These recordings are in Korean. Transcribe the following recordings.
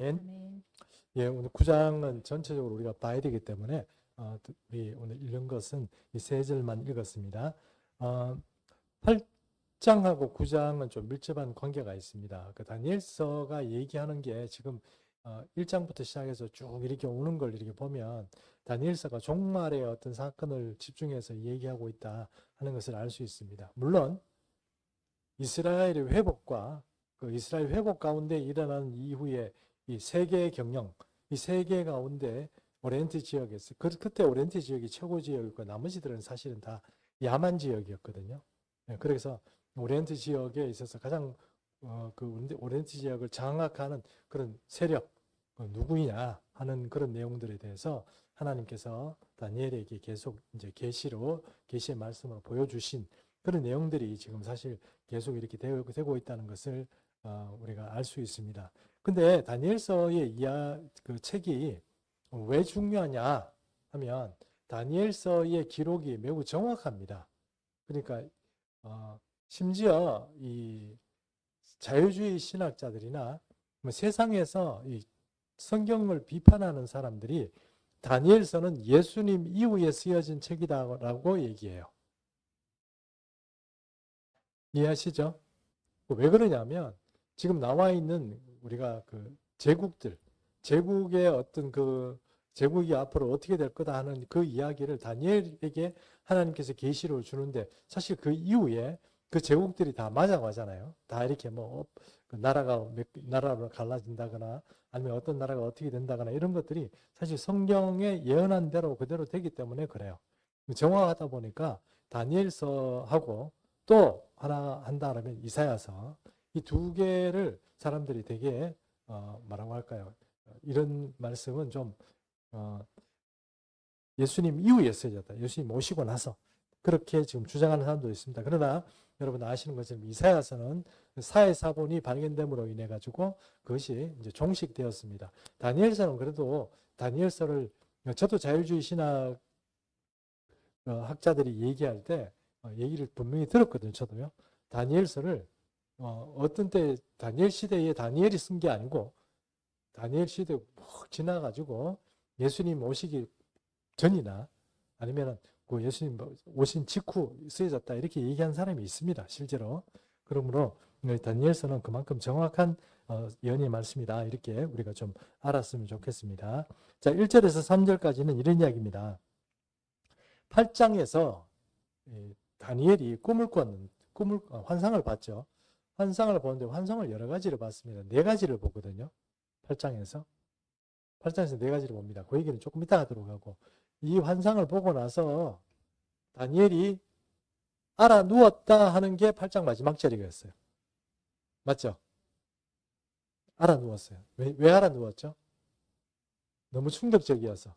아멘. 예, 오늘 9장은 전체적으로 우리가 봐야 되기 때문에 우리 오늘 읽은 것은 이 세 절만 읽었습니다. 8장하고 9장은 좀 밀접한 관계가 있습니다. 그 다니엘서가 얘기하는 게 지금 1장부터 시작해서 쭉 이렇게 오는 걸 이렇게 보면 다니엘서가 종말의 어떤 사건을 집중해서 얘기하고 있다 하는 것을 알 수 있습니다. 물론 이스라엘의 회복과 그 이스라엘 회복 가운데 일어난 이후에 이 세계의 경영, 이 세계 가운데 오리엔트 지역에서 그때 오리엔트 지역이 최고 지역이고 나머지들은 사실은 다 야만 지역이었거든요. 그래서 오리엔트 지역에 있어서 가장 그 오리엔트 지역을 장악하는 그런 세력 누구냐 하는 그런 내용들에 대해서 하나님께서 다니엘에게 계속 이제 계시의 말씀으로 보여주신 그런 내용들이 지금 사실 계속 이렇게 되고 있다는 것을 우리가 알 수 있습니다. 근데 다니엘서의 그 책이 왜 중요하냐 하면 다니엘서의 기록이 매우 정확합니다. 그러니까 심지어 이 자유주의 신학자들이나 세상에서 이 성경을 비판하는 사람들이 다니엘서는 예수님 이후에 쓰여진 책이다라고 얘기해요. 이해하시죠? 왜 그러냐면 지금 나와 있는 우리가 그 제국의 어떤 그 제국이 앞으로 어떻게 될 거다 하는 그 이야기를 다니엘에게 하나님께서 계시를 주는데 사실 그 이후에 그 제국들이 다 맞아가잖아요. 다 이렇게 뭐 나라가 나라로 갈라진다거나 아니면 어떤 나라가 어떻게 된다거나 이런 것들이 사실 성경에 예언한 대로 그대로 되기 때문에 그래요. 정확하다 보니까 다니엘서하고 또 하나 한다 그러면 이사야서 이 두 개를 사람들이 되게 뭐라고 할까요? 이런 말씀은 좀 예수님 이후에 쓰여졌다. 예수님 오시고 나서 그렇게 지금 주장하는 사람도 있습니다. 그러나 여러분 아시는 것처럼 이사야서는 사회사본이 발견됨으로 인해 가지고 그것이 이제 종식되었습니다. 다니엘서는 그래도 다니엘서를 저도 자유주의 신학 학자들이 얘기할 때 얘기를 분명히 들었거든요. 저도요. 다니엘서를 어떤 때 다니엘 시대에 다니엘이 쓴 게 아니고 다니엘 시대 푹 지나가지고 예수님 오시기 전이나 아니면 그 예수님 오신 직후 쓰여졌다 이렇게 얘기한 사람이 있습니다. 실제로. 그러므로 다니엘서는 그만큼 정확한 예언의 말씀이다. 이렇게 우리가 좀 알았으면 좋겠습니다. 자, 1절에서 3절까지는 이런 이야기입니다. 8장에서 다니엘이 환상을 봤죠. 환상을 보는데 환상을 여러 가지를 봤습니다. 4가지를 보거든요. 8장에서 4가지를 봅니다. 그 얘기는 조금 이따 하도록 하고 이 환상을 보고 나서 다니엘이 알아 누웠다 하는 게 8장 마지막 절이었어요. 맞죠? 알아 누웠어요. 왜 알아 누웠죠? 너무 충격적이어서.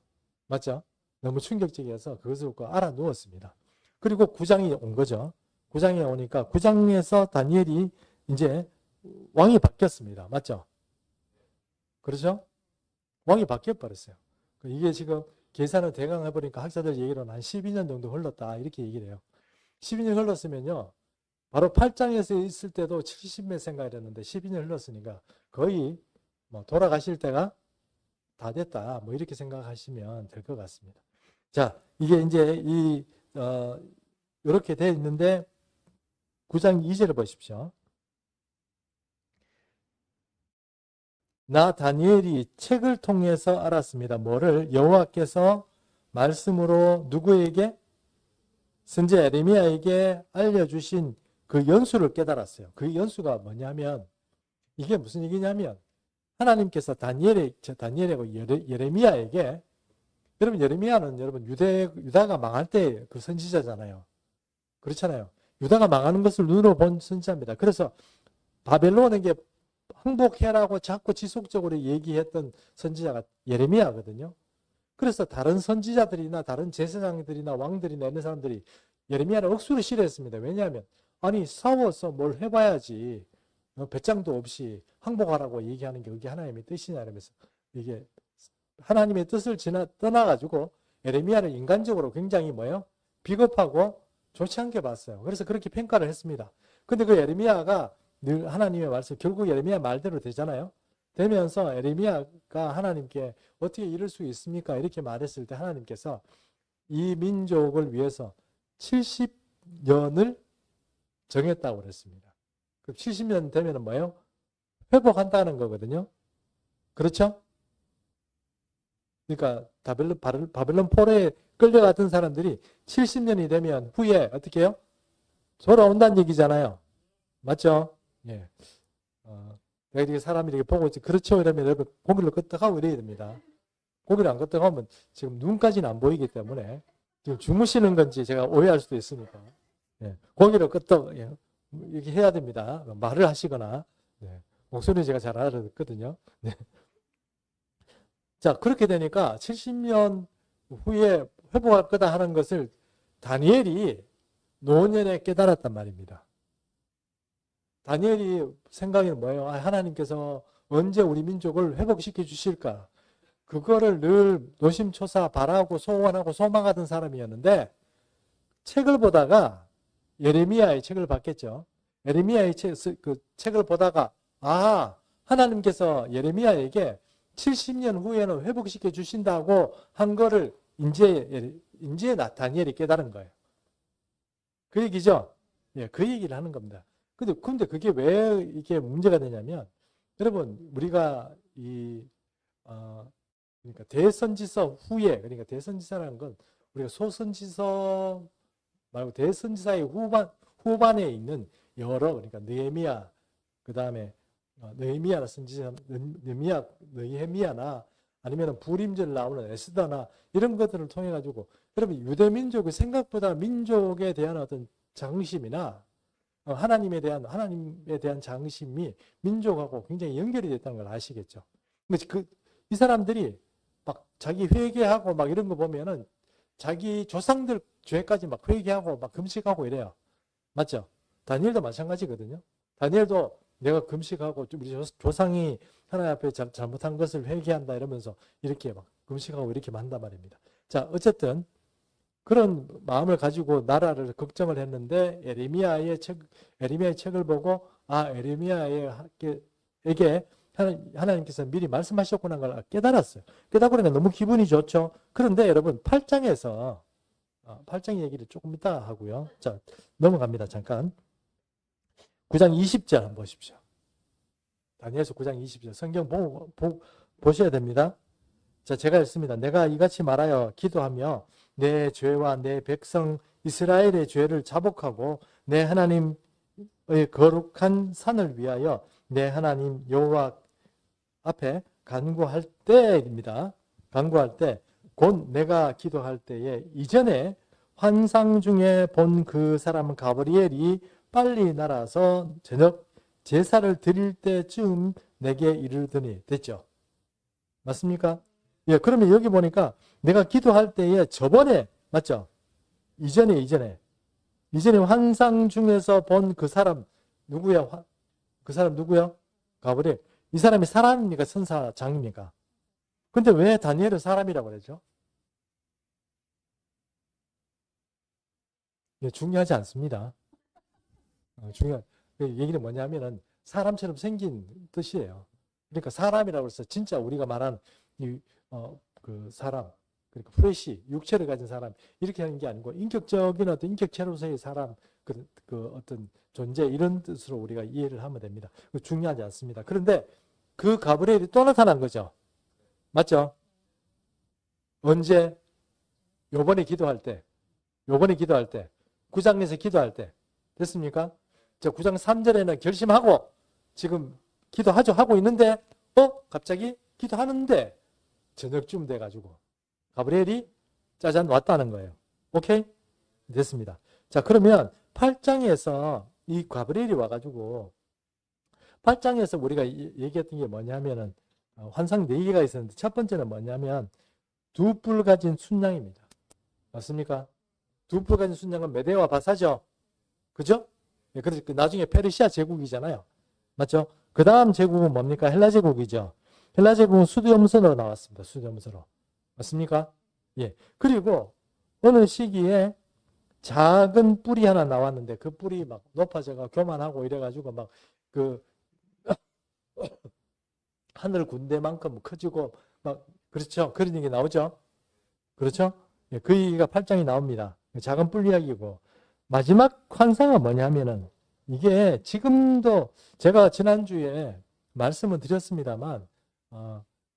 맞죠? 너무 충격적이어서 그것을 보고 알아 누웠습니다. 그리고 9장이 온 거죠. 9장에 오니까 9장에서 다니엘이 이제 왕이 바뀌었습니다. 맞죠? 그렇죠? 왕이 바뀌어버렸어요. 이게 지금 계산을 대강 해보니까 학자들 얘기로는 한 12년 정도 흘렀다 이렇게 얘기를 해요. 12년 흘렀으면요. 바로 8장에서 있을 때도 70몇 생각이 됐는데 12년 흘렀으니까 거의 뭐 돌아가실 때가 다 됐다. 뭐 이렇게 생각하시면 될 것 같습니다. 자, 이게 이제 이렇게 돼 있는데 9장 2절을 보십시오. 나 다니엘이 책을 통해서 알았습니다. 뭐를? 여호와께서 말씀으로 누구에게? 선지자 예레미야에게 알려주신 그 연수를 깨달았어요. 그 연수가 뭐냐면 이게 무슨 얘기냐면 하나님께서 다니엘하고 예레미야에게 여러분 예레미야는 여러분 유다가 망할 때 그 선지자잖아요. 그렇잖아요. 유다가 망하는 것을 눈으로 본 선지자입니다. 그래서 바벨론에게 항복해라고 자꾸 지속적으로 얘기했던 선지자가 예레미야거든요. 그래서 다른 선지자들이나 다른 제사장들이나 왕들이나 이런 사람들이 예레미야를 억수로 싫어했습니다. 왜냐하면 아니 싸워서 뭘 해봐야지 배짱도 없이 항복하라고 얘기하는 게 그게 하나님의 뜻이냐 이러면서 이게 하나님의 뜻을 떠나가지고 예레미야를 인간적으로 굉장히 비겁하고 좋지 않게 봤어요. 그래서 그렇게 평가를 했습니다. 근데 그 예레미야가 늘 하나님의 말씀 결국 예레미야 말대로 되잖아요. 되면서 에레미야가 하나님께 어떻게 이럴 수 있습니까? 이렇게 말했을 때 하나님께서 이 민족을 위해서 70년을 정했다고 그랬습니다. 그럼 70년 되면 뭐예요? 회복한다는 거거든요. 그렇죠? 그러니까 바벨론 포로에 끌려갔던 사람들이 70년이 되면 후에 어떻게 해요? 돌아온다는 얘기잖아요. 맞죠? 예. 내가 이렇게 사람이 이렇게 보고 있지. 그렇죠? 이러면 여러분 고개를 끄덕하고 이래야 됩니다. 고개를 안 끄덕하면 지금 눈까지는 안 보이기 때문에 지금 주무시는 건지 제가 오해할 수도 있으니까. 예. 고개를 끄덕, 예. 이렇게 해야 됩니다. 말을 하시거나. 네. 목소리는 제가 잘 알아듣거든요. 네. 자, 그렇게 되니까 70년 후에 회복할 거다 하는 것을 다니엘이 노년에 깨달았단 말입니다. 다니엘이 생각이 뭐예요? 하나님께서 언제 우리 민족을 회복시켜 주실까? 그거를 늘 노심초사 바라고 소원하고 소망하던 사람이었는데 책을 보다가 예레미야의 책을 봤겠죠. 예레미야의 그 책을 보다가 하나님께서 예레미야에게 70년 후에는 회복시켜 주신다고 한 거를 이제 다니엘이 깨달은 거예요. 그 얘기죠. 예, 그 얘기를 하는 겁니다. 근데 그게 왜 이게 문제가 되냐면, 여러분, 우리가 그러니까 대선지서 후에, 그러니까 대선지서라는 건 우리가 소선지서 말고 대선지서의 후반에 있는 여러, 그러니까 느헤미야, 그 다음에 느헤미야나 선지자, 느헤미야나 아니면 부림절 나오는 에스더나 이런 것들을 통해 가지고 여러분 유대 민족의 생각보다 민족에 대한 어떤 자긍심이나 하나님에 대한 자긍심이 민족하고 굉장히 연결이 됐다는 걸 아시겠죠. 근데 이 사람들이 막 자기 회개하고 막 이런 거 보면은 자기 조상들 죄까지 막 회개하고 막 금식하고 이래요. 맞죠? 다니엘도 마찬가지거든요. 다니엘도 내가 금식하고 우리 조상이 하나님 앞에 잘못한 것을 회개한다 이러면서 이렇게 막 금식하고 이렇게 한단 말입니다. 자, 어쨌든 그런 마음을 가지고 나라를 걱정을 했는데 에레미야의 책을 보고 에레미야에게 하나님께서 미리 말씀하셨구나 걸 깨달았어요. 깨닫고 나니까 너무 기분이 좋죠. 그런데 여러분 8장 얘기를 조금 이따 하고요. 자, 넘어갑니다. 잠깐. 9장 20절 한번 보십시오. 다니엘서 9장 20절 성경 보셔야 됩니다. 자, 제가 읽습니다. 내가 이같이 말하여 기도하며 내 죄와 내 백성 이스라엘의 죄를 자복하고 내 하나님의 거룩한 산을 위하여 내 하나님 여호와 앞에 간구할 때입니다. 간구할 때, 곧 내가 기도할 때에 이전에 환상 중에 본 그 사람 가브리엘이 빨리 날아서 저녁 제사를 드릴 때쯤 내게 이르더니 됐죠? 맞습니까? 예, 그러면 여기 보니까 내가 기도할 때에 저번에 맞죠? 이전에 환상 중에서 본 그 사람 누구야? 그 사람 누구야? 가브리엘. 이 사람이 사람입니까? 선사장입니까? 근데 왜 다니엘은 사람이라고 그러죠? 예, 중요하지 않습니다. 그 얘기는 뭐냐면은 사람처럼 생긴 뜻이에요. 그러니까 사람이라고 해서 진짜 우리가 말하는 그 사람, 그러니까 프레시, 육체를 가진 사람 이렇게 하는 게 아니고 인격적인 어떤 인격체로서의 사람, 그 어떤 존재 이런 뜻으로 우리가 이해를 하면 됩니다. 중요하지 않습니다. 그런데 그 가브리엘이 또 나타난 거죠. 맞죠? 언제? 요번에 기도할 때, 9장에서 기도할 때 됐습니까? 자, 9장 3절에는 결심하고 지금 하고 있는데 갑자기 기도하는데 저녁쯤 돼가지고 가브리엘이 짜잔 왔다는 거예요. 오케이? 됐습니다. 자, 그러면 8장에서 이 가브리엘이 와가지고 8장에서 우리가 얘기했던 게 뭐냐면은 환상 4개가 있었는데 첫 번째는 뭐냐면 두 뿔 가진 순양입니다. 맞습니까? 두 뿔 가진 순양은 메대와 바사죠. 그죠? 예, 그래서 나중에 페르시아 제국이잖아요. 맞죠? 그 다음 제국은 뭡니까? 헬라 제국이죠. 헬라 제국은 수두염선으로 나왔습니다. 수두염선으로. 맞습니까? 예. 그리고 어느 시기에 작은 뿔이 하나 나왔는데 그 뿔이 막 높아져가 교만하고 이래가지고 막 하늘 군대만큼 커지고 막 그렇죠. 그런 얘기 나오죠. 그렇죠? 예, 그 얘기가 8장이 나옵니다. 작은 뿔 이야기고 마지막 환상은 뭐냐면은 이게 지금도 제가 지난주에 말씀을 드렸습니다만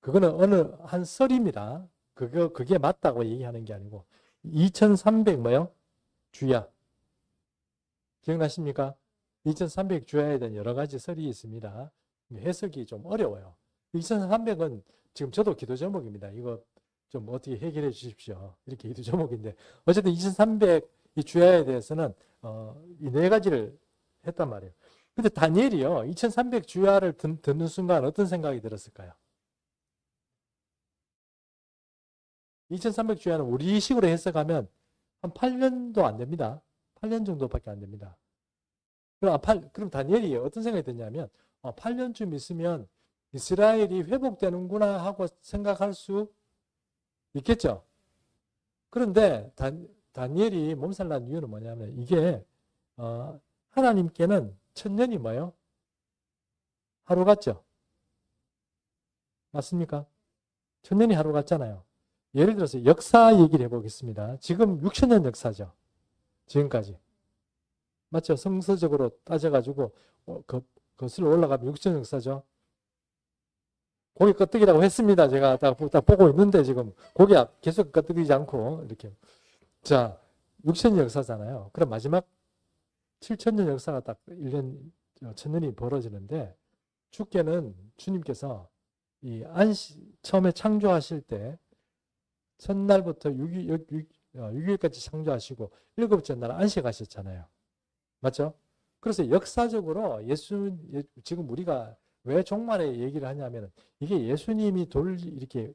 그거는 어느 한 썰입니다. 그게 맞다고 얘기하는 게 아니고 2300 뭐요? 주야. 기억나십니까? 2300 주야에 대한 여러 가지 설이 있습니다. 해석이 좀 어려워요. 2300은 지금 저도 기도 제목입니다. 이거 좀 어떻게 해결해 주십시오. 이렇게 기도 제목인데 어쨌든 2300 이 주야에 대해서는 이 네 가지를 했단 말이에요. 근데 다니엘이요. 2300 주야를 듣는 순간 어떤 생각이 들었을까요? 2300 주야는 우리식으로 해석하면 한 8년도 안 됩니다. 8년 정도밖에 안 됩니다. 그럼 다니엘이 어떤 생각이 드냐면 8년쯤 있으면 이스라엘이 회복되는구나 하고 생각할 수 있겠죠. 그런데 다니엘이 몸살 난 이유는 뭐냐면 이게 하나님께는 천년이 뭐예요? 하루 같죠? 맞습니까? 천년이 하루 같잖아요. 예를 들어서 역사 얘기를 해보겠습니다. 지금 6천년 역사죠. 지금까지. 맞죠? 성서적으로 따져가지고 거슬러 올라가면 6천년 역사죠. 고개 끄덕이라고 했습니다. 제가 딱 보고 있는데 지금 고개 계속 끄덕이지 않고 이렇게. 자, 6천년 역사잖아요. 그럼 마지막 7천년 역사가 딱 1년, 1000년이 벌어지는데 주께는 주님께서 이 처음에 창조하실 때 첫날부터 6일까지 창조하시고 일곱째 날 안식하셨잖아요. 맞죠? 그래서 역사적으로 지금 우리가 왜 종말의 얘기를 하냐면 이게 예수님이 이렇게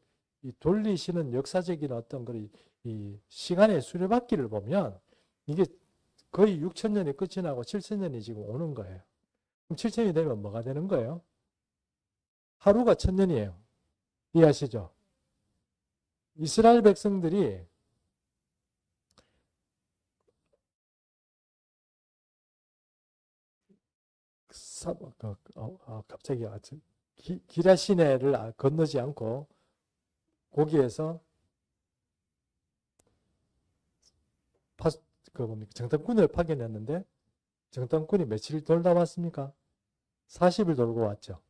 돌리시는 역사적인 어떤 이 시간의 수레바퀴를 보면 이게 거의 6천년이 끝이 나고 7천년이 지금 오는 거예요. 그럼 7천년이 되면 뭐가 되는 거예요? 하루가 1000년이에요. 이해하시죠? 이스라엘 백성들이 갑자기 기라 시내를 건너지 않고 거기에서 정탐꾼을 파견했는데 정탐꾼이 며칠 돌다 왔습니까? 40일 돌고 왔죠.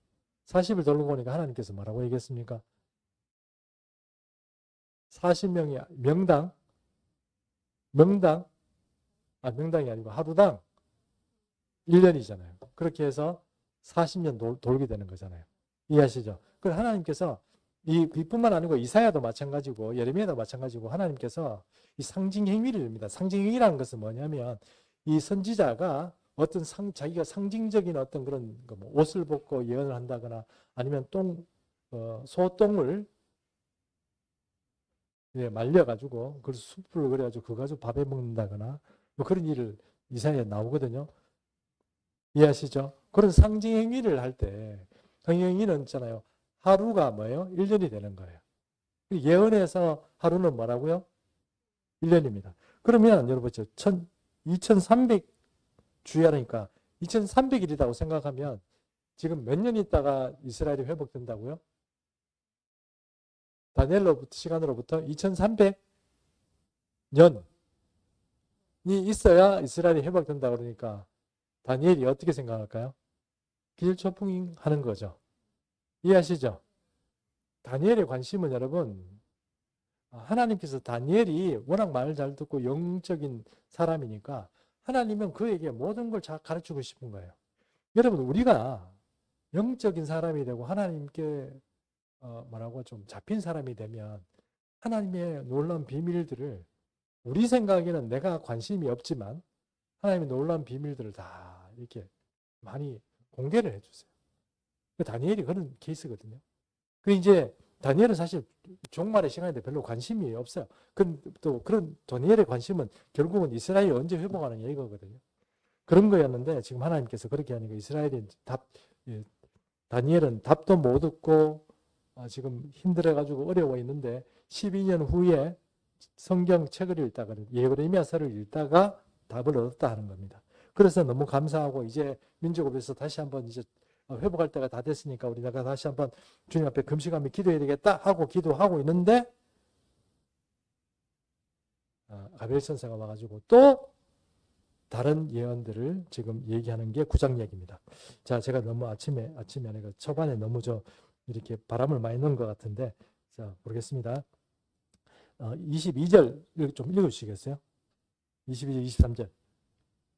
40일 돌고 오니까 하나님께서 뭐라고 얘기했습니까? 40명이 명당이 아니고 하루당 1년이잖아요. 그렇게 해서 40년 돌게 되는 거잖아요. 이해하시죠? 그래서 하나님께서 이뿐만 아니고 이사야도 마찬가지고 예레미야도 마찬가지고 하나님께서 이 상징 행위를 줍니다. 상징 행위라는 것은 뭐냐면 이 선지자가 어떤 자기가 상징적인 어떤 그런 뭐 옷을 벗고 예언을 한다거나 아니면 소똥을 말려가지고 그걸 숯불을 그래가지고 그거 가지고 밥에 먹는다거나 뭐 그런 일을 이사야에 나오거든요. 이해하시죠? 그런 상징 행위를 할 때 상징 행위는 있잖아요. 하루가 뭐예요? 1년이 되는 거예요. 예언에서 하루는 뭐라고요? 1년입니다. 그러면 여러분 2300 주야니까 2300일이라고 생각하면 지금 몇 년 있다가 이스라엘이 회복된다고요? 다니엘로부터 시간으로부터 2300년이 있어야 이스라엘이 회복된다 그러니까 다니엘이 어떻게 생각할까요? 기일초풍하는 거죠. 이해하시죠? 다니엘의 관심은 여러분 하나님께서 다니엘이 워낙 말을 잘 듣고 영적인 사람이니까 하나님은 그에게 모든 걸 가르치고 싶은 거예요. 여러분 우리가 영적인 사람이 되고 하나님께 좀 잡힌 사람이 되면 하나님의 놀라운 비밀들을 우리 생각에는 내가 관심이 없지만 하나님의 놀라운 비밀들을 다 이렇게 많이 공개를 해주세요. 다니엘이 그런 케이스거든요. 이제 다니엘은 사실 종말의 시간에 별로 관심이 없어요. 또 그런 다니엘의 관심은 결국은 이스라엘이 언제 회복하는 이거거든요. 그런 거였는데 지금 하나님께서 그렇게 하니까 다니엘은 답도 못 얻고 지금 힘들어가지고 어려워 있는데 12년 후에 성경 책을 읽다가 예레미야서를 읽다가 답을 얻었다 하는 겁니다. 그래서 너무 감사하고 이제 민족업에서 다시 한번 이제 회복할 때가 다 됐으니까 우리 내가 다시 한번 주님 앞에 금식하며 기도해야 되겠다 하고 기도하고 있는데 가브리엘 천사가 와가지고 또 다른 예언들을 지금 얘기하는 게 9장 얘기입니다. 자, 제가 너무 아침에 아니라 초반에 너무 이렇게 바람을 많이 넣은 것 같은데, 자, 모르겠습니다. 22절 좀 읽어주시겠어요? 22절, 23절.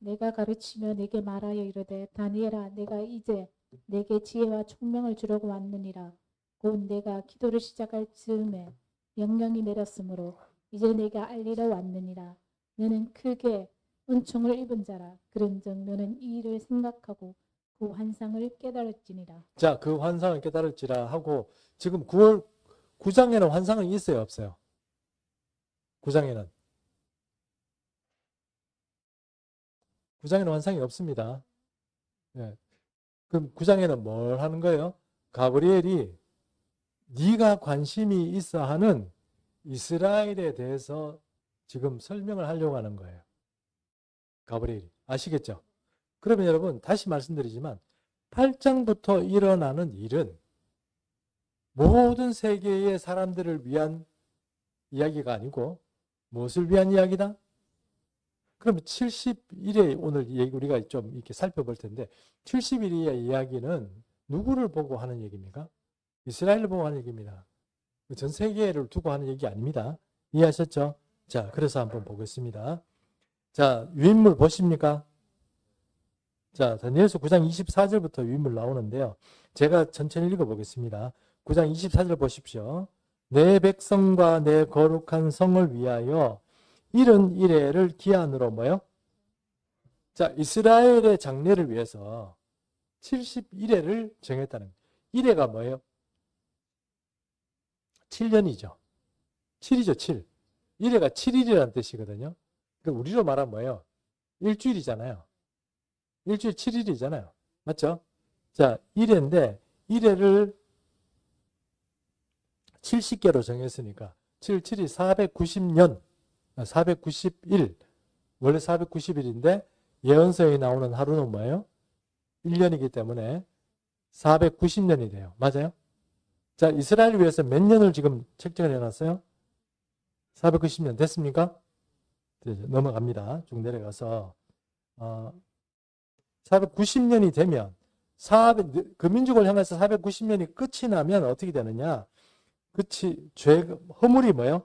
내가 가르치며 내게 말하여 이르되 다니엘아 내가 이제 내게 지혜와 총명을 주려고 왔느니라. 곧 내가 기도를 시작할 즈음에 명령이 내렸으므로 이제 내가 알리러 왔느니라. 너는 크게 은총을 입은 자라. 그런즉 너는 이 일을 생각하고 그 환상을 깨달을지니라. 자, 그 환상을 깨달을지라 하고 지금 9장에는 환상은 있어요, 없어요? 9장에는 환상이 없습니다. 예. 그럼 9장에는 뭘 하는 거예요? 가브리엘이 네가 관심이 있어 하는 이스라엘에 대해서 지금 설명을 하려고 하는 거예요. 가브리엘이. 아시겠죠? 그러면 여러분 다시 말씀드리지만 8장부터 일어나는 일은 모든 세계의 사람들을 위한 이야기가 아니고 무엇을 위한 이야기다? 그럼 70일에 오늘 우리가 좀 이렇게 살펴볼 텐데 70일의 이야기는 누구를 보고 하는 얘기입니까? 이스라엘을 보고 하는 얘기입니다. 전 세계를 두고 하는 얘기 아닙니다. 이해하셨죠? 자, 그래서 한번 보겠습니다. 자, 유인물 보십니까? 자, 다니엘서 9장 24절부터 유인물 나오는데요. 제가 천천히 읽어보겠습니다. 9장 24절 보십시오. 내 백성과 내 거룩한 성을 위하여 이른 이레를 기한으로 뭐요? 자, 이스라엘의 장래를 위해서 70이레를 정했다는 거예요. 이레가 뭐예요? 7년이죠. 7이죠, 7. 이레가 7일이라는 뜻이거든요. 그러니까 우리로 말하면 뭐예요? 일주일이잖아요. 일주일 7일이잖아요. 맞죠? 자, 이레인데 이레를 70개로 정했으니까 7, 7이 490년, 491, 원래 490일인데 예언서에 나오는 하루는 뭐예요? 1년이기 때문에 490년이 돼요. 맞아요? 자, 이스라엘을 위해서 몇 년을 지금 책정을 해놨어요? 490년 됐습니까? 넘어갑니다. 쭉 내려가서 490년이 되면 그 민족을 향해서 490년이 끝이 나면 어떻게 되느냐? 허물이 뭐예요?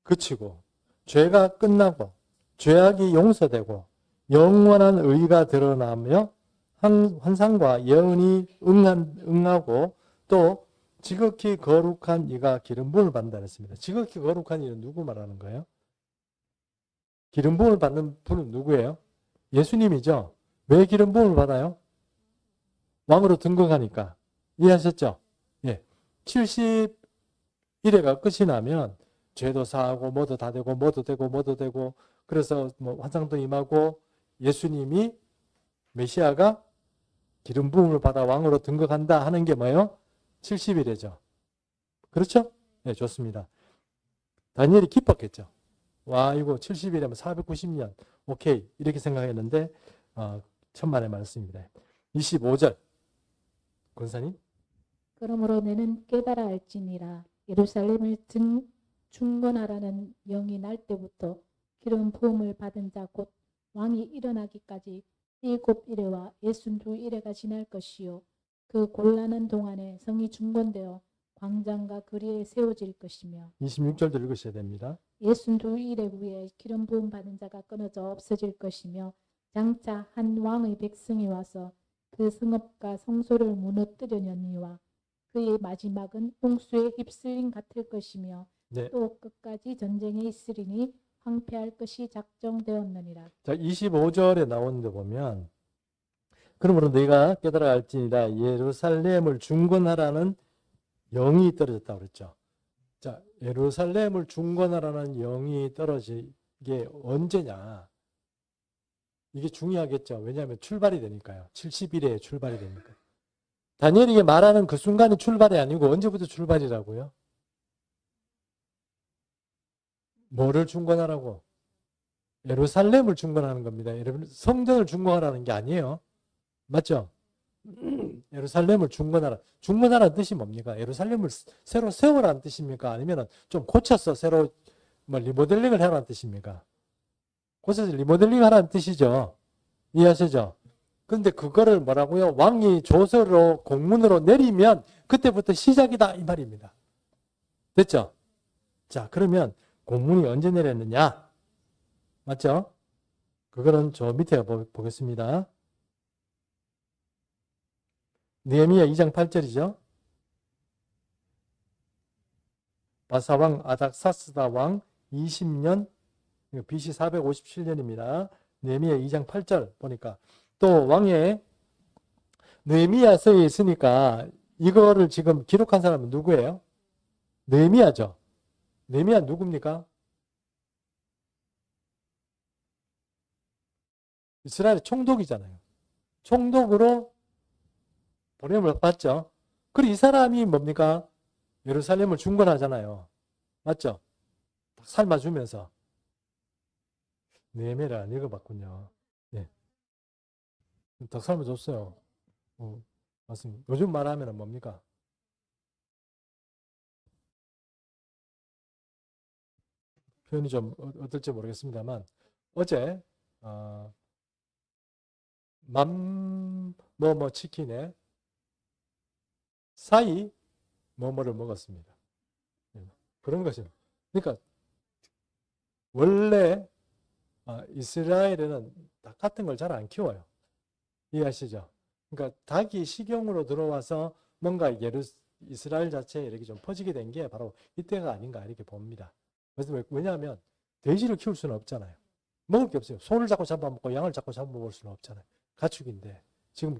그치고 죄가 끝나고 죄악이 용서되고 영원한 의가 드러나며 환상과 예언이 응하고 또 지극히 거룩한 이가 기름 부음을 받는다 했습니다. 지극히 거룩한 이는 누구 말하는 거예요? 기름 부음을 받는 분은 누구예요? 예수님이죠. 왜 기름 부음을 받아요? 왕으로 등극하니까. 이해하셨죠? 예. 70일회가 끝이 나면 죄도 사하고 뭐도 다 되고 뭐도 되고 그래서 뭐 환상도 임하고 예수님이 메시아가 기름 부음을 받아 왕으로 등극한다 하는 게 뭐예요? 70일이죠. 그렇죠? 네, 좋습니다. 다니엘이 기뻤겠죠. 와, 이거 70일이면 490년. 오케이. 이렇게 생각했는데 천만의 말씀입니다. 25절. 권사님. 그러므로 너는 깨달아 알지니라. 예루살렘을 중건하라는 영이 날 때부터 기름 부음을 받은 자 곧 왕이 일어나기까지 7일회와 62일회가 지날 것이요 그 곤란한 동안에 성이 중건되어 광장과 거리에 세워질 것이며 26절도 읽으셔야 됩니다. 62일회 후에 기름 부음 받은 자가 끊어져 없어질 것이며 장차 한 왕의 백성이 와서 그 성읍과 성소를 무너뜨려려니와 그의 마지막은 홍수에 휩쓸림 같을 것이며 네. 또 끝까지 전쟁에 있으리니 황폐할 것이 작정되었느니라. 자, 25절에 나오는 데 보면 그러므로 너희가 깨달아 알지니라 예루살렘을 중건하라는 영이 떨어졌다고 그랬죠. 자, 예루살렘을 중건하라는 영이 떨어지게 언제냐? 이게 중요하겠죠. 왜냐하면 출발이 되니까요. 70일에 출발이 되니까. 다니엘이 말하는 그 순간이 출발이 아니고 언제부터 출발이라고요? 뭐를 중건하라고? 예루살렘을 중건하는 겁니다. 여러분, 성전을 중건하라는 게 아니에요. 맞죠? 예루살렘을 중건하라. 중건하라는 뜻이 뭡니까? 예루살렘을 새로 세우라는 뜻입니까? 아니면 좀 고쳐서 새로 뭐 리모델링을 하라는 뜻입니까? 고쳐서 리모델링 하라는 뜻이죠. 이해하시죠? 근데 그거를 뭐라고요? 왕이 조서로 공문으로 내리면 그때부터 시작이다 이 말입니다. 됐죠? 자, 그러면 공문이 언제 내렸느냐? 맞죠? 그거는 저 밑에 보겠습니다. 느헤미야 2장 8절이죠. 바사왕 아닥사스다 왕 20년 BC 457년입니다. 느헤미야 2장 8절 보니까 또 왕의 느헤미야서에 있으니까 이거를 지금 기록한 사람은 누구예요? 느헤미야죠. 느헤미야 누굽니까? 이스라엘 총독이잖아요. 총독으로 보냄을 받죠. 그리고 이 사람이 뭡니까? 예루살렘을 중건하잖아요. 맞죠? 삶아주면서. 느헤미야를 안 읽어봤군요. 네. 더 삶아줬어요. 맞습니다. 요즘 말하면 뭡니까? 표현이 좀 어떨지 모르겠습니다만 어제 뭐 치킨에 사이 뭐뭐를 먹었습니다. 그런 거죠. 그러니까 원래 이스라엘에는 닭 같은 걸 잘 안 키워요. 이해하시죠? 그러니까 닭이 식용으로 들어와서 뭔가 이스라엘 자체에 이렇게 좀 퍼지게 된 게 바로 이때가 아닌가 이렇게 봅니다. 그래서 왜냐하면 돼지를 키울 수는 없잖아요. 먹을 게 없어요. 소를 자꾸 잡아먹고 양을 자꾸 잡아먹을 수는 없잖아요. 가축인데 지금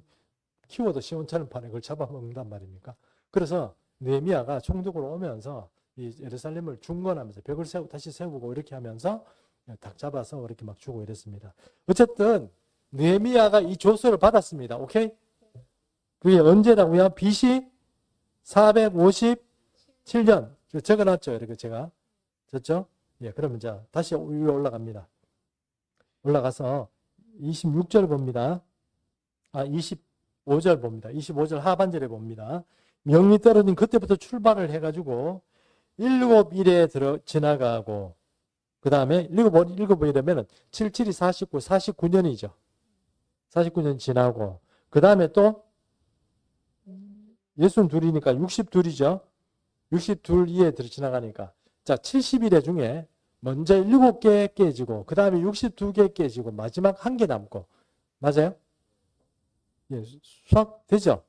키워도 시원찮은 판에 그걸 잡아먹는단 말입니까? 그래서 느헤미야가 총독으로 오면서 이 예루살렘을 중건하면서 벽을 다시 세우고 이렇게 하면서 닭 잡아서 이렇게 막 주고 이랬습니다. 어쨌든 느헤미야가 이 조서를 받았습니다. 오케이? 그게 언제라고요? BC 457년 적어놨죠. 이렇게 제가 됐죠? 예, 그러면 자 다시 위로 올라갑니다. 올라가서 26절 봅니다. 25절 봅니다. 25절 하반절에 봅니다. 명이 떨어진 그때부터 출발을 해가지고 7일에 지나가고 그 다음에 7일이면 77이 49, 49년이죠. 49년 지나고 그 다음에 또 62이니까 62이죠. 62일에 지나가니까 자 70일에 중에 먼저 7개 깨지고 그 다음에 62개 깨지고 마지막 1개 남고 맞아요? 예, 수학 되죠?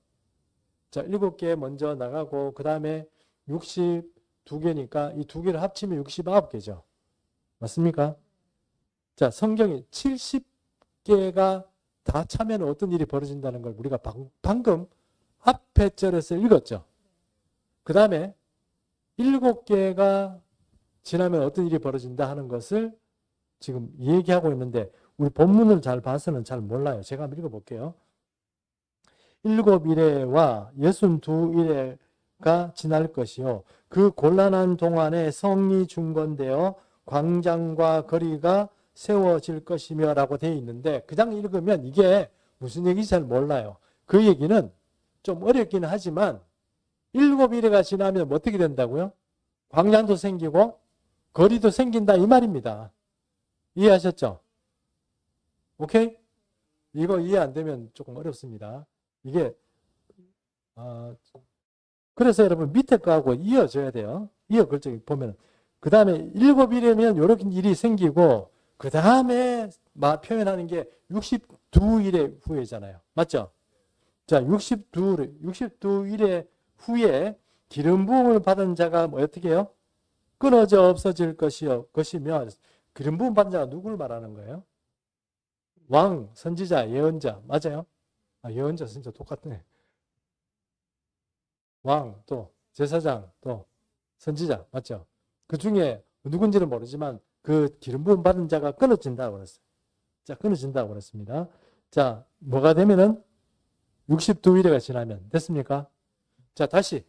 자 7개 먼저 나가고 그 다음에 62개니까 이 두 개를 합치면 69개죠. 맞습니까? 자 성경이 70개가 다 차면 어떤 일이 벌어진다는 걸 우리가 방금 앞에 절에서 읽었죠. 그 다음에 7개가 지나면 어떤 일이 벌어진다 하는 것을 지금 얘기하고 있는데 우리 본문을 잘 봐서는 잘 몰라요. 제가 한번 읽어볼게요. 7일에와 62일에가 지날 것이요. 그 곤란한 동안에 성이 중건되어 광장과 거리가 세워질 것이며 라고 되어 있는데 그냥 읽으면 이게 무슨 얘기인지 잘 몰라요. 그 얘기는 좀 어렵기는 하지만 7일에가 지나면 어떻게 된다고요? 광장도 생기고 거리도 생긴다 이 말입니다. 이해하셨죠? 오케이? 이거 이해 안 되면 조금 어렵습니다. 이게 그래서 여러분 밑에 거하고 이어져야 돼요. 이어 글자 보면 그 다음에 7일이면 이렇게 일이 생기고 그 다음에 표현하는 게 62일의 후에잖아요. 맞죠? 자 62일의 후에 기름 부음을 받은 자가 어떻게 해요? 끊어져 없어질 것이며 기름 부음 받은 자가 누구를 말하는 거예요? 왕, 선지자, 예언자 맞아요? 예언자 진짜 똑같네. 왕, 또 제사장, 또 선지자 맞죠? 그 중에 누군지는 모르지만 그 기름 부음 받은 자가 끊어진다고 그랬어요. 자, 끊어진다고 그랬습니다. 자, 뭐가 되면은 62일에가 지나면 됐습니까? 자, 다시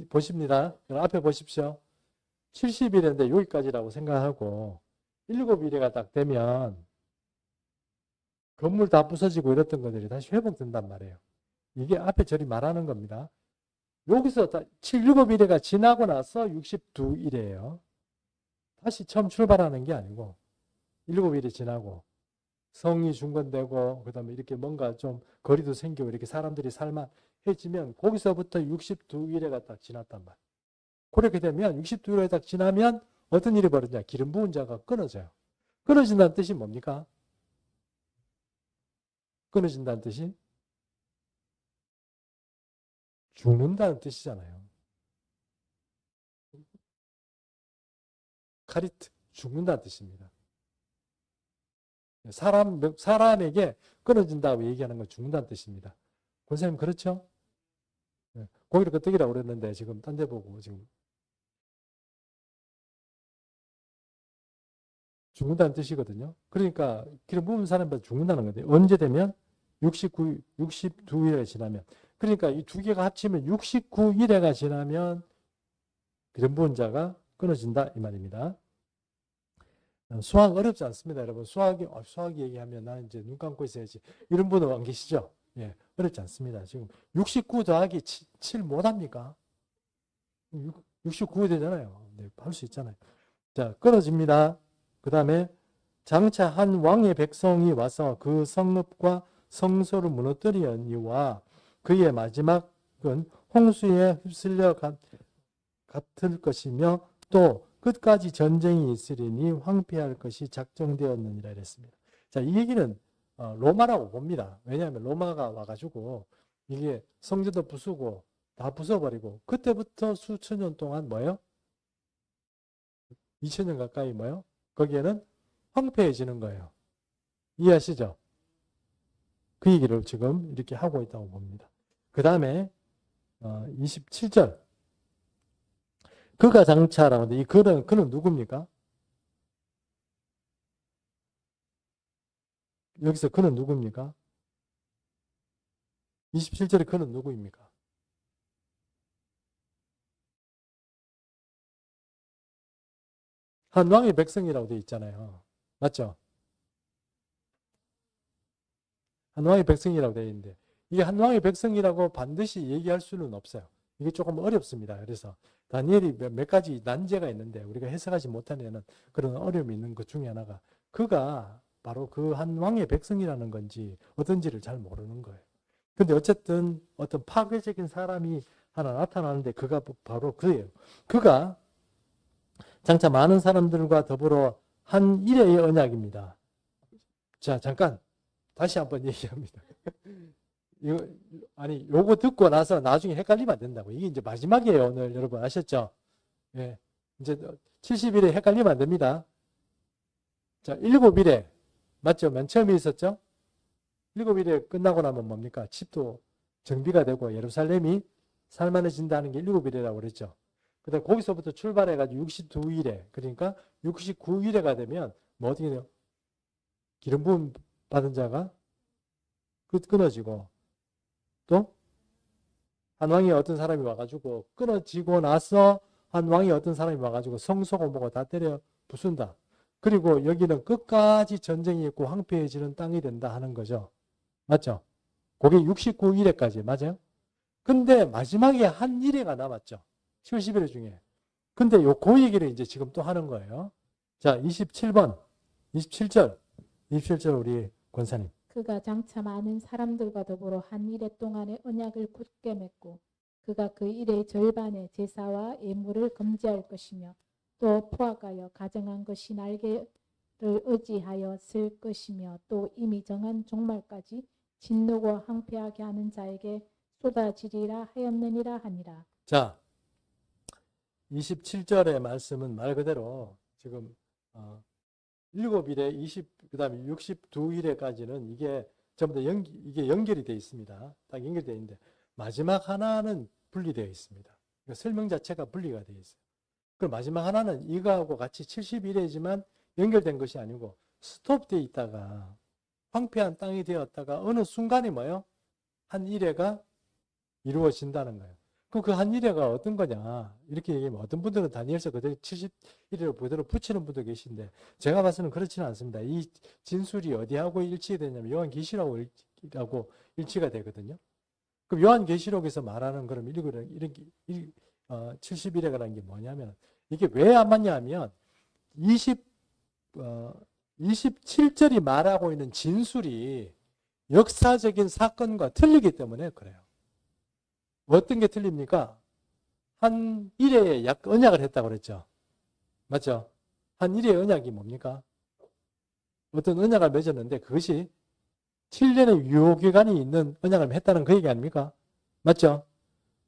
보십니다. 앞에 보십시오. 70일인데 여기까지라고 생각하고 7일에가 딱 되면 건물 다 부서지고 이랬던 것들이 다시 회복된단 말이에요. 이게 앞에 절이 말하는 겁니다. 여기서 7일가 지나고 나서 62일이에요. 다시 처음 출발하는 게 아니고 7일이 지나고 성이 중건되고 그다음에 이렇게 뭔가 좀 거리도 생기고 이렇게 사람들이 살만해지면 거기서부터 62일에가 딱 지났단 말이에요. 그렇게 되면 62일에 딱 지나면 어떤 일이 벌어지냐? 기름 부은 자가 끊어져요. 끊어진다는 뜻이 뭡니까? 끊어진다는 뜻이 죽는다는 뜻이잖아요. 카리트, 죽는다는 뜻입니다. 사람에게 끊어진다고 얘기하는 건 죽는다는 뜻입니다. 권사님 그렇죠? 네. 고기를 끄떡이라고 그랬는데 지금 딴 데 보고 지금 죽는다는 뜻이거든요. 그러니까 기름 부은 사람보다 죽는다는 건데 언제 되면 62일에 지나면 그러니까 이 두 개가 합치면 69일에가 지나면 기름 부은 자가 끊어진다 이 말입니다. 수학 어렵지 않습니다, 여러분. 수학 얘기하면 나는 이제 눈 감고 있어야지. 이런 분은 안 계시죠? 예, 어렵지 않습니다. 지금 69 더하기 7 못합니까? 69 되잖아요. 네, 할 수 있잖아요. 자, 끊어집니다. 그 다음에 장차 한 왕의 백성이 와서 그 성읍과 성소를 무너뜨리니와 그의 마지막은 홍수에 휩쓸려 같을 것이며 또 끝까지 전쟁이 있으리니 황폐할 것이 작정되었느니라 이랬습니다. 자, 이 얘기는 로마라고 봅니다. 왜냐하면 로마가 와가지고 이게 성전도 부수고 다 부숴버리고 그때부터 수천 년 동안 뭐예요? 2000년 가까이 뭐예요? 거기에는 황폐해지는 거예요. 이해하시죠? 그 얘기를 지금 이렇게 하고 있다고 봅니다. 그 다음에 27절 그가 장차라고 하는데 이 그는 누굽니까? 여기서 그는 누굽니까? 27절에 그는 누구입니까? 한 왕의 백성이라고 되어 있잖아요. 맞죠? 한 왕의 백성이라고 되어 있는데 이게 한 왕의 백성이라고 반드시 얘기할 수는 없어요. 이게 조금 어렵습니다. 그래서 다니엘이 몇 가지 난제가 있는데 우리가 해석하지 못하는 그런 어려움이 있는 것 중에 하나가 그가 바로 그 한 왕의 백성이라는 건지 어떤지를 잘 모르는 거예요. 근데 어쨌든 어떤 파괴적인 사람이 하나 나타나는데 그가 바로 그예요. 그가 장차 많은 사람들과 더불어 한 일의 언약입니다. 자, 잠깐 다시 한번 얘기합니다. 요거 듣고 나서 나중에 헷갈리면 안 된다고. 이게 이제 마지막이에요, 오늘 여러분 아셨죠? 예. 이제 70일에 헷갈리면 안 됩니다. 자, 7일에 맞죠? 맨 처음에 있었죠? 7일에 끝나고 나면 뭡니까? 집도 정비가 되고 예루살렘이 살만해진다는 게 7일이라고 그랬죠. 그다음 거기서부터 출발해가지고 62일에 그러니까 69일에가 되면 뭐 어떻게 돼요? 기름 부음 받은 자가 끊어지고 또 한 왕이 어떤 사람이 와가지고 끊어지고 나서 한 왕이 어떤 사람이 와가지고 성소고 뭐고 다 때려 부순다. 그리고 여기는 끝까지 전쟁이 있고 황폐해지는 땅이 된다 하는 거죠. 맞죠? 그게 69일에까지 맞아요? 근데 마지막에 한 일회가 남았죠. 70일 중에. 근데 그 얘기를 이제 지금 또 하는 거예요. 자, 27번, 27절 우리 권사님. 그가 장차 많은 사람들과 더불어 한 일해 동안의 언약을 굳게 맺고 그가 그 일의 절반의 제사와 예물을 금지할 것이며 또 포악하여 가정한 것이 날개를 의지하여 쓸 것이며 또 이미 정한 종말까지 진노고 황폐하게 하는 자에게 쏟아지리라 하였느니라 하니라. 자, 27절의 말씀은 말 그대로 지금 7일에 그다음에 62일에까지는 이게 전부 다 이게 연결이 되어 있습니다. 딱 연결되어 있는데 마지막 하나는 분리되어 있습니다. 그러니까 설명 자체가 분리가 되어 있어요. 그럼 마지막 하나는 이거하고 같이 70일이지만 연결된 것이 아니고 스톱되어 있다가 황폐한 땅이 되었다가 어느 순간에 뭐예요? 한 일회가 이루어진다는 거예요. 그럼 그 한일회가 어떤 거냐? 이렇게 얘기하면 어떤 분들은 다니엘서 그대로 71회로 그대로 붙이는 분도 계신데 제가 봐서는 그렇지는 않습니다. 이 진술이 어디하고 일치되냐면 요한계시록하고 일치가 되거든요. 그럼 요한계시록에서 말하는 그럼 71회라는 게 뭐냐면 이게 왜 안 맞냐 하면 27절이 말하고 있는 진술이 역사적인 사건과 틀리기 때문에 그래요. 어떤 게 틀립니까? 한 일회에 언약을 했다고 그랬죠. 맞죠? 한 일회의 언약이 뭡니까? 어떤 언약을 맺었는데 그것이 7년의 유효기간이 있는 언약을 했다는 그 얘기 아닙니까? 맞죠?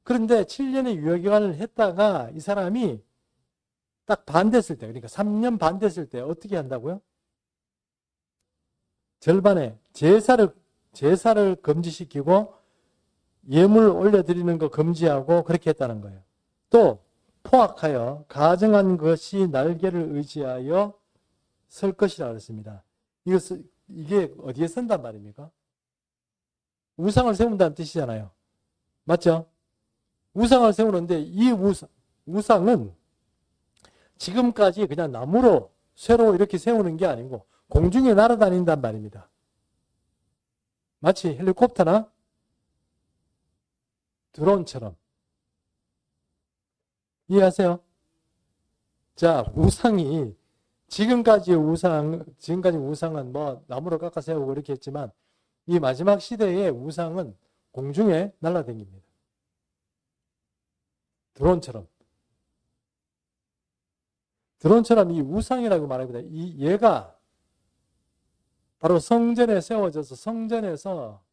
그런데 7년의 유효기간을 했다가 이 사람이 딱 반됐을 때, 그러니까 3년 반 됐을 때 어떻게 한다고요? 절반에 제사를 금지시키고 예물 올려드리는 거 금지하고 그렇게 했다는 거예요. 또 포악하여 가정한 것이 날개를 의지하여 설 것이라 그랬습니다. 이게 어디에 선단 말입니까? 우상을 세운다는 뜻이잖아요. 맞죠? 우상을 세우는데 이 우상은 지금까지 그냥 나무로 쇠로 이렇게 세우는 게 아니고 공중에 날아다닌단 말입니다. 마치 헬리콥터나 드론처럼. 이해하세요? 자, 우상이 지금까지 우상은 뭐 나무로 깎아 세우고 이렇게 했지만 이 마지막 시대의 우상은 공중에 날아다닙니다. 드론처럼 이 우상이라고 말합니다. 얘가 바로 성전에 세워져서 성전에서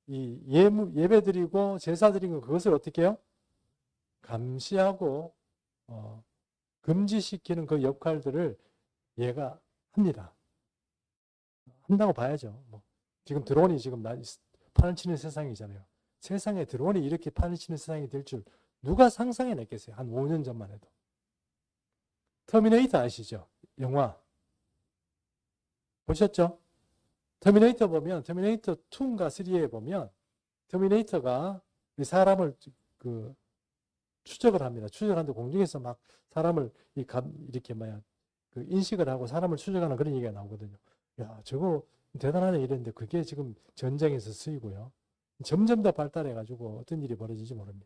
이 예배 드리고 제사 드리고 그것을 어떻게 해요? 감시하고 금지시키는 그 역할들을 얘가 합니다. 한다고 봐야죠. 지금 드론이 지금 판을 치는 세상이잖아요. 세상에 드론이 이렇게 판을 치는 세상이 될 줄 누가 상상해냈겠어요? 한 5년 전만 해도. 터미네이터 아시죠? 영화. 보셨죠? 터미네이터 보면 터미네이터 2인가 3에 보면 터미네이터가 사람을 추적을 합니다. 추적하는데 공중에서 막 사람을 이렇게 인식을 하고 사람을 추적하는 그런 얘기가 나오거든요. 야, 저거 대단하네 이랬는데 그게 지금 전쟁에서 쓰이고요. 점점 더 발달해가지고 어떤 일이 벌어질지 모릅니다.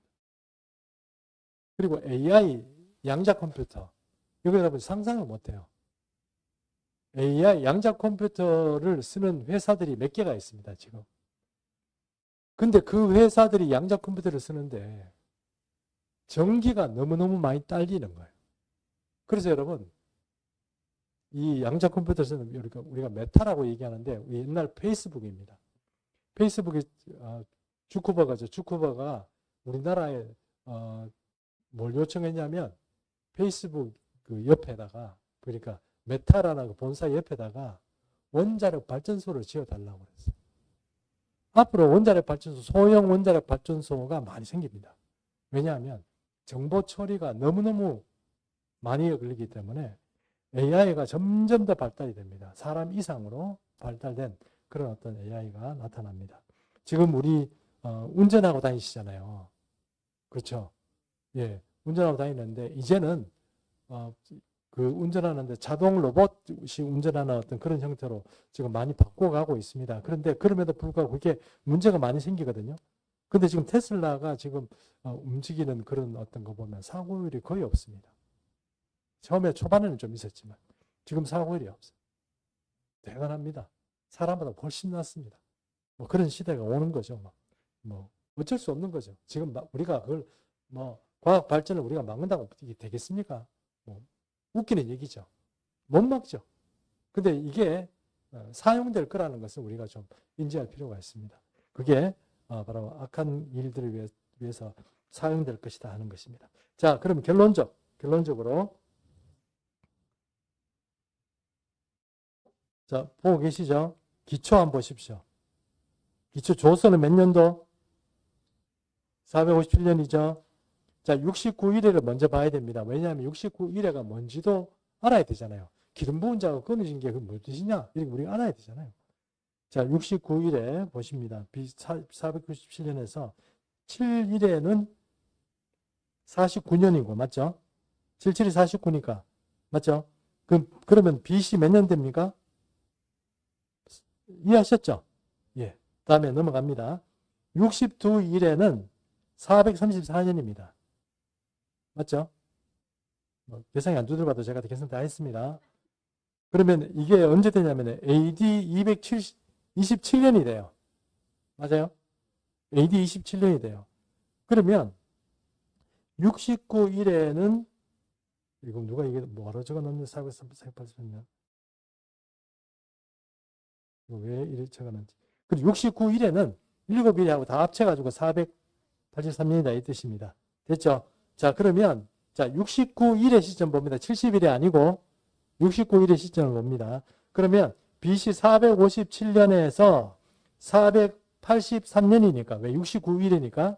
그리고 AI, 양자 컴퓨터. 이거 여러분 상상을 못해요. AI, 양자 컴퓨터를 쓰는 회사들이 몇 개가 있습니다, 지금. 근데 그 회사들이 양자 컴퓨터를 쓰는데 전기가 너무너무 많이 딸리는 거예요. 그래서 여러분, 이 양자 컴퓨터 쓰는 우리가 메타라고 얘기하는데 옛날 페이스북입니다. 페이스북이 주커버가 우리나라에 뭘 요청했냐면 페이스북 그 옆에다가 그러니까 메타라는 그 본사 옆에다가 원자력 발전소를 지어달라고 그랬어요. 앞으로 소형 원자력 발전소가 많이 생깁니다. 왜냐하면 정보 처리가 너무너무 많이 걸리기 때문에 AI가 점점 더 발달이 됩니다. 사람 이상으로 발달된 그런 어떤 AI가 나타납니다. 지금 우리 운전하고 다니시잖아요. 그렇죠? 예, 운전하고 다니는데 이제는 그 운전하는데 자동 로봇이 운전하는 어떤 그런 형태로 지금 많이 바꿔가고 있습니다. 그런데 그럼에도 불구하고 그게 문제가 많이 생기거든요. 근데 지금 테슬라가 지금 움직이는 그런 어떤 거 보면 사고율이 거의 없습니다. 처음에 초반에는 좀 있었지만 지금 사고율이 없어요. 대단합니다. 사람보다 훨씬 낫습니다. 뭐 그런 시대가 오는 거죠. 뭐 어쩔 수 없는 거죠. 지금 우리가 그걸 과학 발전을 우리가 막는다고 이게 되겠습니까? 웃기는 얘기죠. 못 막죠. 근데 이게 사용될 거라는 것을 우리가 좀 인지할 필요가 있습니다. 그게 바로 악한 일들을 위해서 사용될 것이다 하는 것입니다. 자, 그럼 결론적으로 자, 보고 계시죠? 기초 한번 보십시오. 기초 조선은 몇 년도? 457년이죠. 자, 69일에를 먼저 봐야 됩니다. 왜냐하면 69일에가 뭔지도 알아야 되잖아요. 기름 부은 자가 끊어진 게 무슨 뜻이냐? 이렇게 우리가 알아야 되잖아요. 자, 69일에 보십니다. 497년에서 7일에는 49년이고, 맞죠? 77이 49니까, 맞죠? 그러면 BC 몇 년 됩니까? 이해하셨죠? 예. 다음에 넘어갑니다. 62일에는 434년입니다. 맞죠? 계산이 안 두드려봐도 제가 계산 다 했습니다. 그러면 이게 언제 되냐면 AD 227년이 돼요. 맞아요? AD 27년이 돼요. 그러면 69일에는 이거 누가 이게 뭐하러 적어놨는지 사고팔렸냐? 이거 왜 이렇게 적어놨는지. 그리고 69일에는 7일하고 다 합쳐가지고 483년이다 이 뜻입니다. 됐죠? 자, 그러면 자 69일의 시점 봅니다. 70일이 아니고 69일의 시점을 봅니다. 그러면 BC 457년에서 483년이니까 왜 69일이니까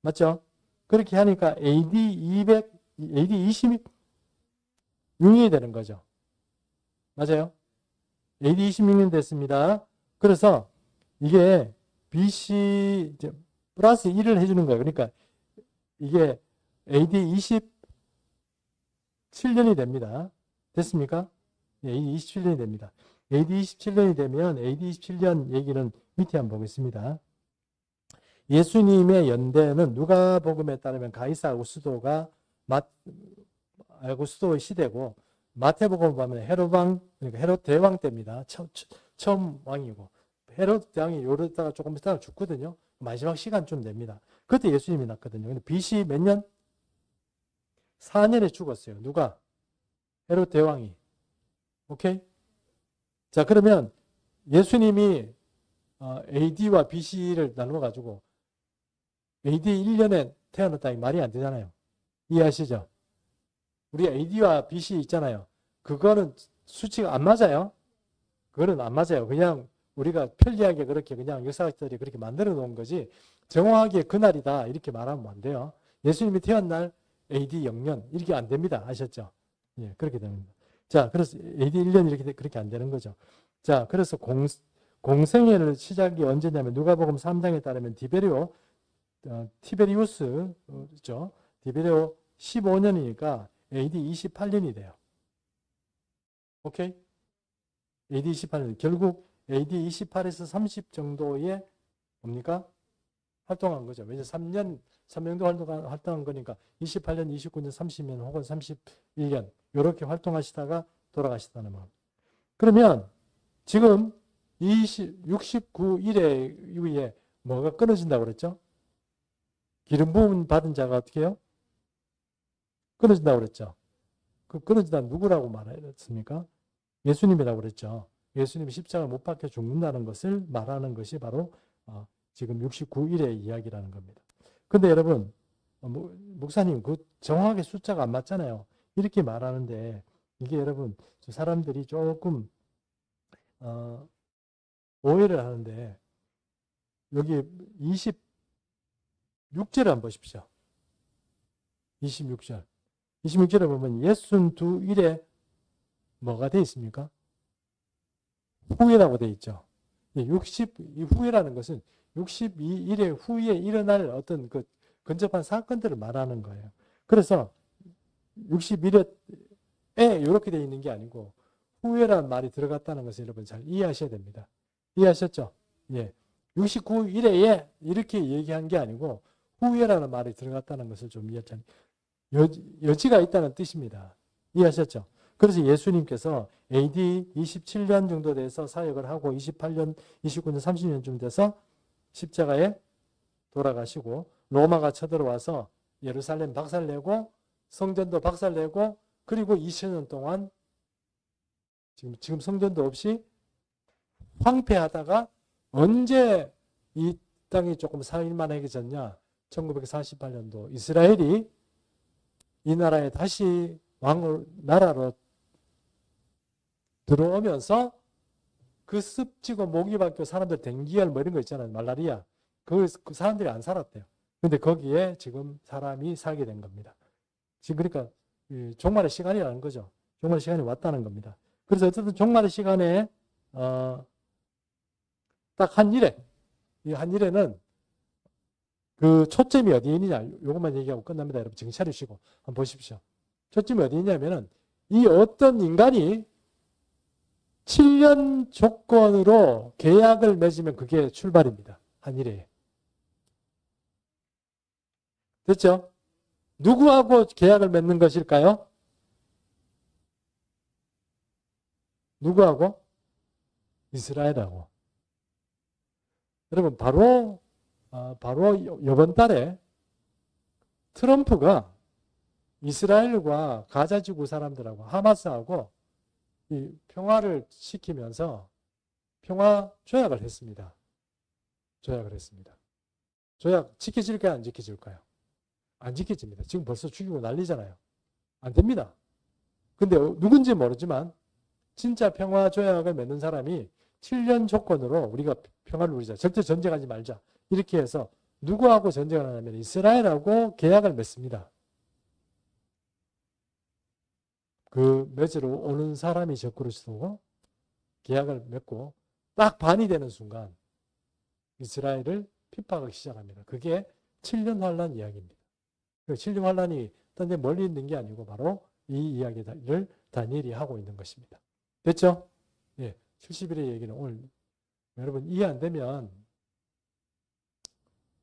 맞죠? 그렇게 하니까 AD 26년이 되는 거죠. 맞아요? AD 26년 됐습니다. 그래서 이게 BC 플러스 1을 해주는 거예요. 그러니까 이게 AD 27년이 됩니다. 됐습니까? 예, AD 27년이 됩니다. AD 27년이 되면 AD 27년 얘기는 밑에 한번 보겠습니다. 예수님의 연대는 누가복음에 따르면 가이사 아구스도가 아구스도의 시대고 마태복음 보면 헤롯 왕, 그러니까 헤롯 대왕 때입니다. 처음 왕이고 헤롯 대왕이 요러다가 조금 있다가 죽거든요. 마지막 시간쯤 됩니다. 그때 예수님이 났거든요. 근데 BC 몇 년? 4년에 죽었어요. 누가? 헤롯 대왕이. 오케이? 자, 그러면 예수님이 AD와 BC를 나눠가지고 AD 1년에 태어났다 이 말이 안 되잖아요. 이해하시죠? 우리 AD와 BC 있잖아요. 그거는 수치가 안 맞아요. 그거는 안 맞아요. 그냥 우리가 편리하게 그렇게 그냥 역사학자들이 그렇게 만들어 놓은 거지 정확하게 그날이다 이렇게 말하면 안 돼요. 예수님이 태어난 날 AD 0년 이렇게 안 됩니다. 아셨죠? 예, 그렇게 됩니다. 자, 그래서 AD 1년 이렇게 그렇게 안 되는 거죠. 자, 그래서 공생애를 시작이 언제냐면 누가복음 3장에 따르면 티베리우스죠. 디베리오 15년이니까 AD 28년이 돼요. 오케이? AD 28년. 결국 AD 28에서 30 정도의 뭡니까? 활동한 거죠. 왜냐면 3년 정도 활동한 거니까 28년, 29년, 30년 혹은 31년 이렇게 활동하시다가 돌아가시다는 말. 그러면 지금 69일에 이후에 뭐가 끊어진다고 그랬죠? 기름 부음 받은 자가 어떻게 해요? 끊어진다고 그랬죠. 그 끊어진다 누구라고 말했습니까? 예수님이라고 그랬죠. 예수님이 십자가 못 박혀 죽는다는 것을 말하는 것이 바로 지금 69일의 이야기라는 겁니다. 근데 여러분, 목사님 그 정확하게 숫자가 안 맞잖아요. 이렇게 말하는데 이게 여러분 사람들이 조금 오해를 하는데 여기 26절을 한번 보십시오. 26절. 26절에 보면 62일에 뭐가 되어 있습니까? 후회라고 되어 있죠. 이 후회라는 것은 62일의 후에 일어날 어떤 그 근접한 사건들을 말하는 거예요. 그래서 61일에 이렇게 되어 있는 게 아니고 후회라는 말이 들어갔다는 것을 여러분 잘 이해하셔야 됩니다. 이해하셨죠? 예. 69일에 이렇게 얘기한 게 아니고 후회라는 말이 들어갔다는 것을 좀 이해하자. 여지가 있다는 뜻입니다. 이해하셨죠? 그래서 예수님께서 AD 27년 정도 돼서 사역을 하고 28년, 29년, 30년쯤 돼서 십자가에 돌아가시고 로마가 쳐들어와서 예루살렘 박살내고 성전도 박살내고 그리고 2000년 동안 지금 성전도 없이 황폐하다가 언제 이 땅이 조금 살만해졌냐? 1948년도 이스라엘이 이 나라에 다시 나라로 들어오면서 그 습지고 모기 박혀 사람들 댕기열 뭐 이런 거 있잖아요. 말라리아. 그 사람들이 안 살았대요. 근데 거기에 지금 사람이 살게 된 겁니다. 지금 그러니까 종말의 시간이라는 거죠. 종말의 시간이 왔다는 겁니다. 그래서 어쨌든 종말의 시간에 딱 한 일에 이 한 일에는 그 초점이 어디 있느냐, 요것만 얘기하고 끝납니다. 여러분 정신 차리시고 한번 보십시오. 초점이 어디 있냐면은 이 어떤 인간이 7년 조건으로 계약을 맺으면 그게 출발입니다. 한 일에. 됐죠? 누구하고 계약을 맺는 것일까요? 누구하고? 이스라엘하고. 여러분 바로 이번 달에 트럼프가 이스라엘과 가자지구 사람들하고 하마스하고 이 평화를 시키면서 평화 조약을 했습니다. 조약을 했습니다. 조약 지켜질까요? 안 지켜질까요? 안 지켜집니다. 지금 벌써 죽이고 난리잖아요. 안 됩니다. 근데 누군지 모르지만 진짜 평화 조약을 맺는 사람이 7년 조건으로 우리가 평화를 누리자. 절대 전쟁하지 말자. 이렇게 해서 누구하고 전쟁을 하냐면 이스라엘하고 계약을 맺습니다. 그 맺으러 오는 사람이 적그리스도고 계약을 맺고 딱 반이 되는 순간 이스라엘을 핍박하기 시작합니다. 그게 7년 환란 이야기입니다. 7년 환란이 딴 데 멀리 있는 게 아니고 바로 이 이야기를 다니엘이 하고 있는 것입니다. 됐죠? 예, 70일의 얘기는 오늘 여러분 이해 안 되면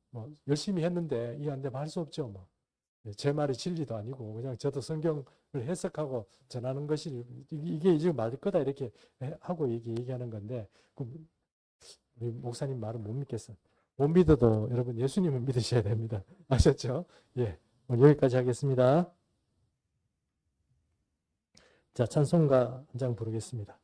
뭐 열심히 했는데 이해 안 되면 할 수 없죠. 뭐. 제 말이 진리도 아니고 그냥 저도 성경을 해석하고 전하는 것이 이게 지금 맞을 거다 이렇게 하고 얘기하는 건데 우리 목사님 말은 못 믿겠어. 못 믿어도 여러분 예수님은 믿으셔야 됩니다. 아셨죠? 예, 오늘 여기까지 하겠습니다. 자, 찬송가 한 장 부르겠습니다.